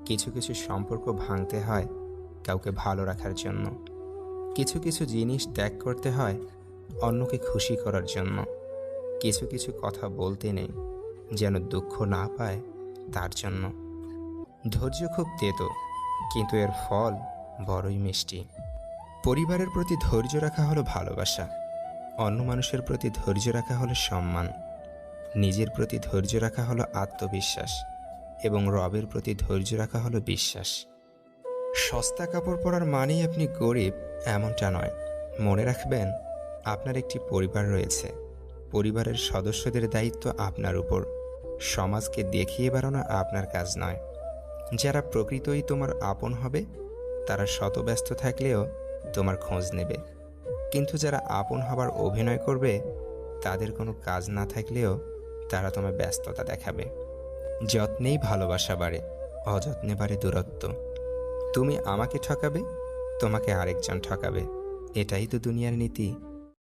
কিছু কিছু সম্পর্ক ভাঙতে হয় কাউকে ভালো রাখার জন্য। কিছু কিছু জিনিস ত্যাগ করতে হয় অন্যকে খুশি করার জন্য। কিছু কিছু কথা বলতে নেই যেন দুঃখ না পায় তার জন্য। ধৈর্য খুব তেতো, কিন্তু এর ফল বড়ই মিষ্টি। পরিবারের প্রতি ধৈর্য রাখা হলো ভালোবাসা, অন্য মানুষের প্রতি ধৈর্য রাখা হলো সম্মান, নিজের প্রতি ধৈর্য রাখা হলো আত্মবিশ্বাস, এবং রবের প্রতি ধৈর্য রাখা হলো বিশ্বাস। সস্তা কাপড় পরার মানেই আপনি গরিব এমনটা নয়। মনে রাখবেন, আপনার একটি পরিবার রয়েছে। পরিবারের সদস্যদের দায়িত্ব আপনার উপর। সমাজকে দেখিয়ে বেড়ানো আপনার কাজ নয়। যারা প্রকৃতই তোমার আপন হবে তারা শত ব্যস্ত থাকলেও তোমার খোঁজ নেবে, কিন্তু যারা আপন হবার অভিনয় করবে তাদের কোনো কাজ না থাকলেও তারা তোমায় ব্যস্ততা দেখাবে। যত্নেই ভালোবাসা বাড়ে, অযত্নে বাড়ে দূরত্ব। তুমি আমাকে ঠকাবে, তোমাকে আরেকজন ঠকাবে। এটাই তো দুনিয়ার নীতি।